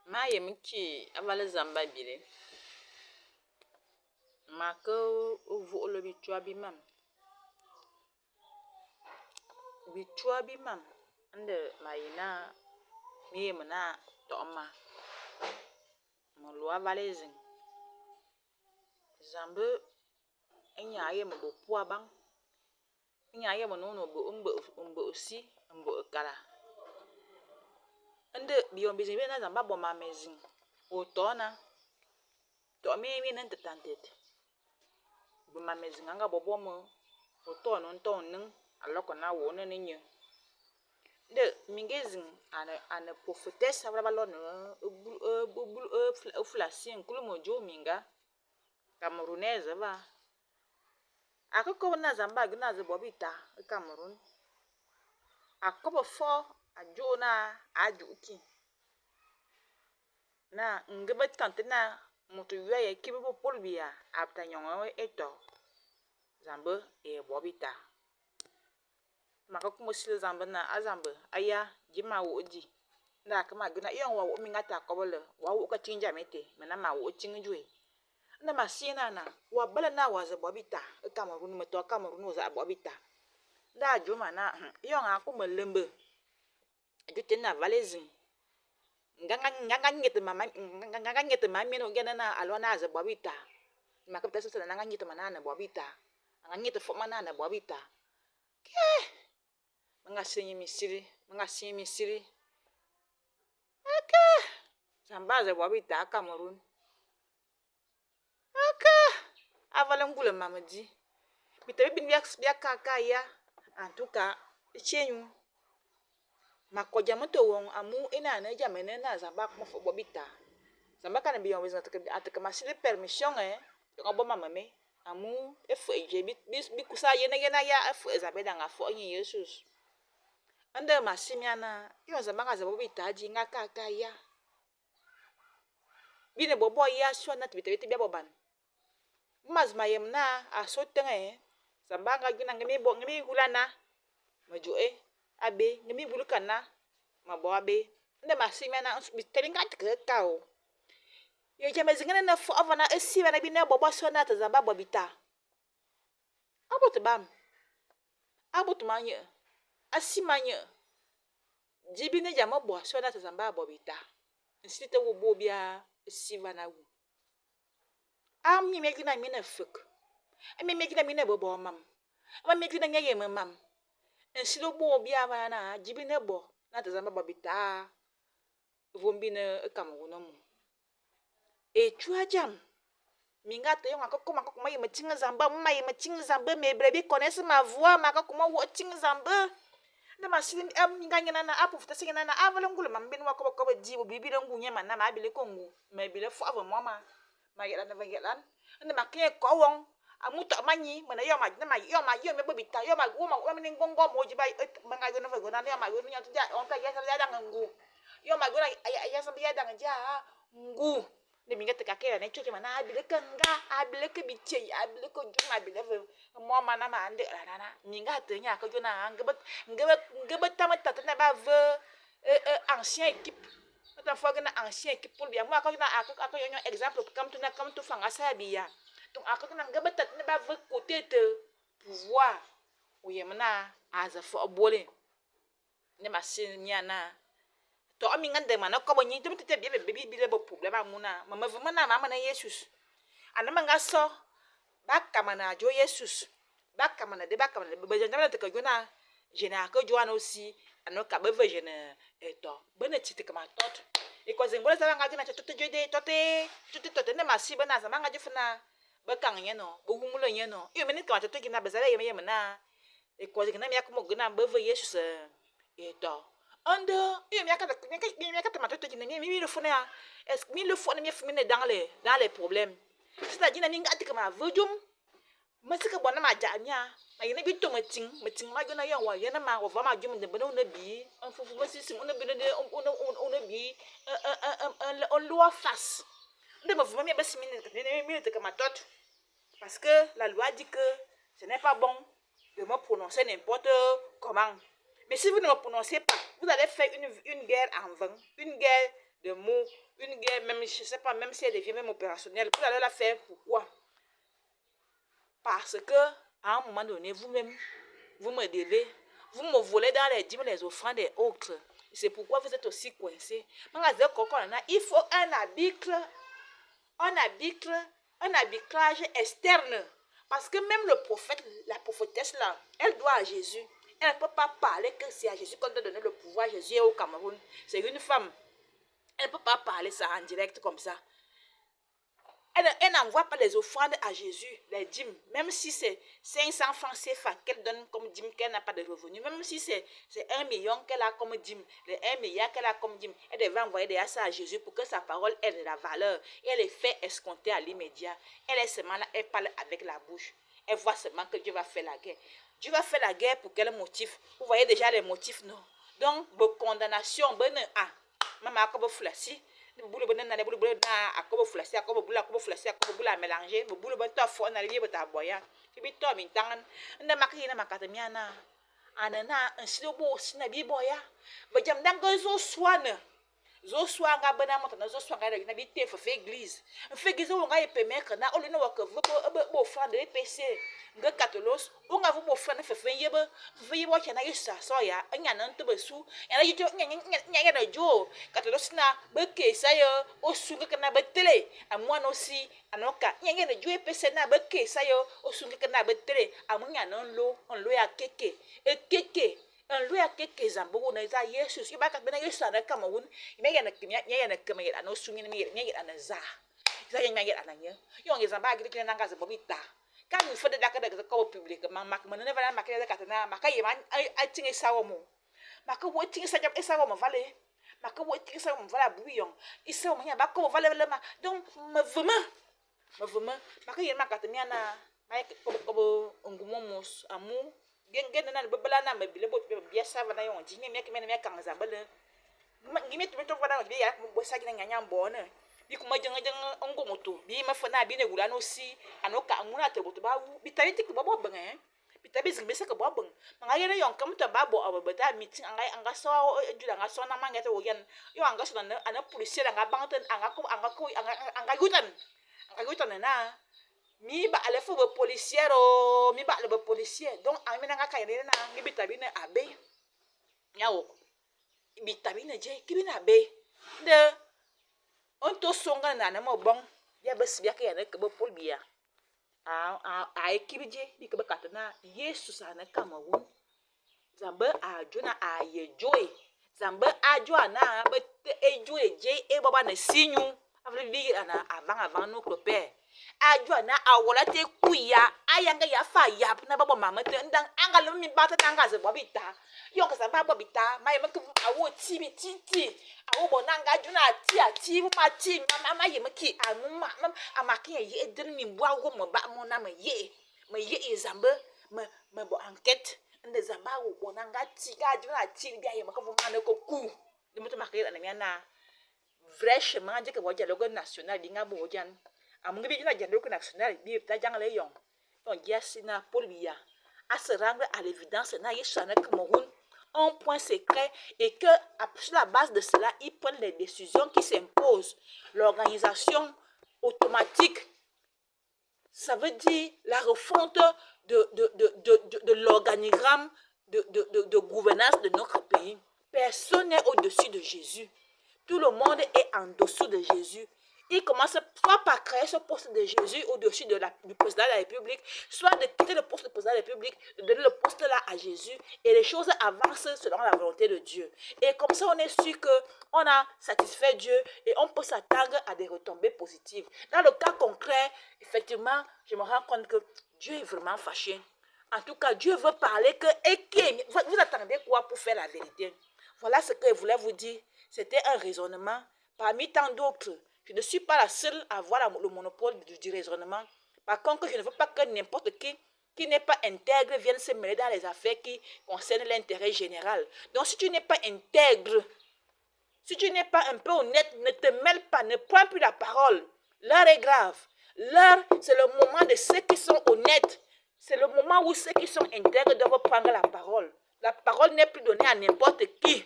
Ma yem ki avale zamba bile. Ma ke o vu'ulo bi chua bi mam. Bi chua bi mam ande ma yina mi yem na to'ma. Mo lo avale zin. Zambe enya yem bo pua bang. Enya yem no mbo osi mbo kala. Ande biyon bizin bi na zamba bo ma mezin. O to na. To mi nan tetantet. Bo ma mezin anga bo mo. O to no nto ning aloko na wo ne nye. De mingezin ane profetes avla lo no flasien kulu mojo minga. Camerounaise va. Akoko na zamba gina ze bobita Cameroun. Akobo fo ajo na ajuki. Na ngebe tante na mutu yeye kibibo polbia apta nyongo eto. Zambe e bobita. Makoko mosile zambe na azambe aya jima woji. Nda kama gina yon wa wo minga ta kobole wa wo ka tinja mete mena ma wo tingjwe. Nda masina na wa bala na wa ze bobita Cameroun meto Cameroun za bobita. Nda juma na yon akuma lembe. Ajute na valezin. Nganga ngete mami no gena na alona za bobita. Makapta so na nganga ngete manana bobita. Nganga ngete fo manana bobita. Ke Mga sinyi misiri. Aka. Zamba za bobita Cameroun. Aka. Avala ngule mamadi. Bitabi bin biya kaka ya. En tout cas, chenyu. Makoja moto won amu ina na jamene na zamba ko fo bobita. Zamba kana biyon wezin ataka masile permission Ngo bo mama me. Amu efu eje bi kusa yena ya efu ezabeda nga fo nyi Jesus. Ande masimiana yon zamba nga za bobita aji nga kaka ya. Bine bobo ya so na tibite biya boban. Mazma yem na asoten zamba nga gina ngemi hulana majo abe ngemi bulukana mabo abe. Ande masimiana bitelinga tikao. Yo jame zingana na fo avana esi bana bi na bobo so na ta zamba bobita. Abot bam. Abot manye. Asimanye. Jibi ne jamo bo so na ta zamba bobita. Nsite wo bo bia esi bana wu. Ami me gina mi na fuk. Ami me gina mi na bobo mam. Ami me gina nyeye mam. Nsilo bo bia bana na jibi ne bo na ta zamba bobita. Vombi ne Cameroun mu. E chua jam. Minga te yon akoko makoko ma yeme ting zamba ma yeme ting zamba me brebi connaisse ma voix makoko ma wo ting zamba. Nda masili minga ngena na apu futa singena na avalo ngulu mambin wa ko di bo bibi ngu nyema na ma bile ko ngu. Me bile fo avo mama. Ma yelan na vangelan. Nda makie ko won amuto manyi mena yo ma yo me bobita yo ma wo ma mini ngongo mo jiba manga yo no vago na yo ma yo nya tuja on ta yesa ya dang ngu. Yo ma go na ya sa ya dang ja ngu. Ne minga te kakera ne choke mana abile kanga abile ke biche abile ko juma abile mo mana ma ande rana minga te nya ko jona ngebet tamata te na ba ve ancien équipe ta fo na ancien équipe pour bien moi ko na ako yo exemple comme tu fanga sabia donc ako na ngebet te na ba ve côté te pouvoir o yemna aza fo bole ne masin nya na to ami ngande mana ko bonyi to tete bi le bo problème amuna mama vuma na mama na Jesus anama ngaso baka mana jo Jesus baka mana de be jana te ko jona jena ko joana aussi ano ka be jena eto bene tite kama tot e ko zengbola sa nga jina tote jode tote ne masi bana sa nga jifuna be kan ye no bo humulo ye no yo meni ka tote gina be za ye na e ko zengna mi akoma gina be Jesus eto Ando, il y a quatre matins qui ne mi le font est-ce mi le font mi fumine dans les problèmes. C'est-à-dire na ninga tikama vojum. Masika bona ma janya. Ma yene bi to meting ma gona yan wa yene ma wa ma jum de bana bi. On fufu basi sim on bi de on bi on loi face. De ma fuma mi basi mi te kama tot. Parce que la loi dit que ce n'est pas bon de me prononcer n'importe comment. Mais si vous ne me prononcez pas, vous allez faire une guerre en vain, une guerre de mots, même, je ne sais pas, même si elle devient même opérationnelle, vous allez la faire pourquoi? Parce que, à un moment donné, vous-même, vous me devez, vous me volez dans les dîmes, les offrandes des autres. C'est pourquoi vous êtes aussi coincés. Il faut un arbitrage externe. Parce que même le prophète, la prophétesse là, elle doit à Jésus. Elle ne peut pas parler que c'est à Jésus qu'on doit donner le pouvoir. Jésus est au Cameroun. C'est une femme. Elle ne peut pas parler ça en direct comme ça. Elle n'envoie pas les offrandes à Jésus, les dîmes. Même si c'est 500 francs CFA qu'elle donne comme dîme, qu'elle n'a pas de revenus. Même si c'est 1 million qu'elle a comme dîme, les 1 milliard qu'elle a comme dîme, elle devait envoyer déjà ça à Jésus pour que sa parole ait de la valeur. Et elle est fait escompter à l'immédiat. Elle est seulement là, elle parle avec la bouche. Elle voit seulement que Dieu va faire la guerre. Dieu va faire la guerre pour quel motif? Vous voyez déjà les motifs, non? Donc, condamnation, maman, comme flassi. Boule bonne na boule boule na akobo flasi akobo boule mélanger boule bon to fo na lié bota boya bi to min tangan nda makhi na makata miana anana nsilo bo sina bi boya ba jam dango zo swana zo swanga bana mota na zo swanga na bi te fa église fa église wo nga yepemek na olu na waka bo fa de pc nga katolos wo nga bo fa na fa yebe wo chana yesa so ya anya na nto besu ya na yito nya na jo katolos na be ke sayo o sunga kana betele amwana osi anoka nya na jo pc na be ke sayo o sunga kana betele amunya na nlo ya keke keke un lui a quelques zambo na za yesus iba ka bena yesus na Cameroun ime ya na kama ya na sungi na ya na za ya na nya yo ngi zamba gidi na nga za bobita kan mi fode da ka da ko public mak man na vana mak da ka na mak ye man a tinga sawo mo mak wo tinga sa jab sawo mo vale mak wo tinga sawo mo vale buyon isawo mo ya ba ko vale vale ma donc me vraiment mak ye mak ka na mai ko ngumomos amu gen na bebela na mebile bo bia sava na yon jinye mek men mek kan zambele ngime to vana bi ya bo sagi na nyanya mbona bi kuma jenga ngomoto bi mafana bi ne gula no si anoka nguna te boto ba wu bi tabi tik bobo benga bi tabi zing besa ka bobo manga yene yon kam to ba bo abata meeting anga so jula nga so na manga te wo yan yo anga so na ana policier anga bangten anga gutan na mi ba ale fo be policier o mi ba le be policier donc amina nga kayene na ngi bitabi na abe nyawo bitabi na je kibi na abe de on to songa na mo bon ya be sibia ka yana ke be polbia a ekibi je bi ke be katana yesus ana Cameroun zambe a jona a ye joy zambe a jo ana be ejo je e baba na sinyu avle bi ana avant notre père ajua na awola te kuya ayanga ya fa ya na babo mama te ndang angalo mi bata tanga ze bobita yo ka samba bobita mai mak awo tibi titi awo bonanga juna ati ma ti mama ye maki amuma amaki ye edin mi bwa go mo ba mo na ma ye zambe ma bo enquête nde zamba wo bonanga ti ga juna ti bia ye maka bo ma na ko ku de mo to makira na mi na vrai chemin de que wo dialogue national dinga bo jan amungi bi na dialogue national bi ta jang le yon donc yasina polbia à se rendre à l'évidence na yesana Cameroun un point secret et que sur la base de cela ils prennent les décisions qui s'imposent l'organisation automatique ça veut dire la refonte de l'organigramme de gouvernance de notre pays. Personne n'est au-dessus de Jésus. Tout le monde est en dessous de Jésus. Il commence soit par créer ce poste de Jésus au-dessus du président de la République, soit de quitter le poste de président de la République, de donner le poste là à Jésus, et les choses avancent selon la volonté de Dieu. Et comme ça, on est sûr qu'on a satisfait Dieu et on peut s'attendre à des retombées positives. Dans le cas concret, effectivement, je me rends compte que Dieu est vraiment fâché. En tout cas, Dieu veut parler que... vous attendez quoi pour faire la vérité? Voilà ce que je voulais vous dire. C'était un raisonnement parmi tant d'autres. Je ne suis pas la seule à avoir le monopole du raisonnement. Par contre, je ne veux pas que n'importe qui n'est pas intègre vienne se mêler dans les affaires qui concernent l'intérêt général. Donc, si tu n'es pas intègre, si tu n'es pas un peu honnête, ne te mêle pas, ne prends plus la parole. L'heure est grave. L'heure, c'est le moment de ceux qui sont honnêtes. C'est le moment où ceux qui sont intègres doivent prendre la parole. La parole n'est plus donnée à n'importe qui.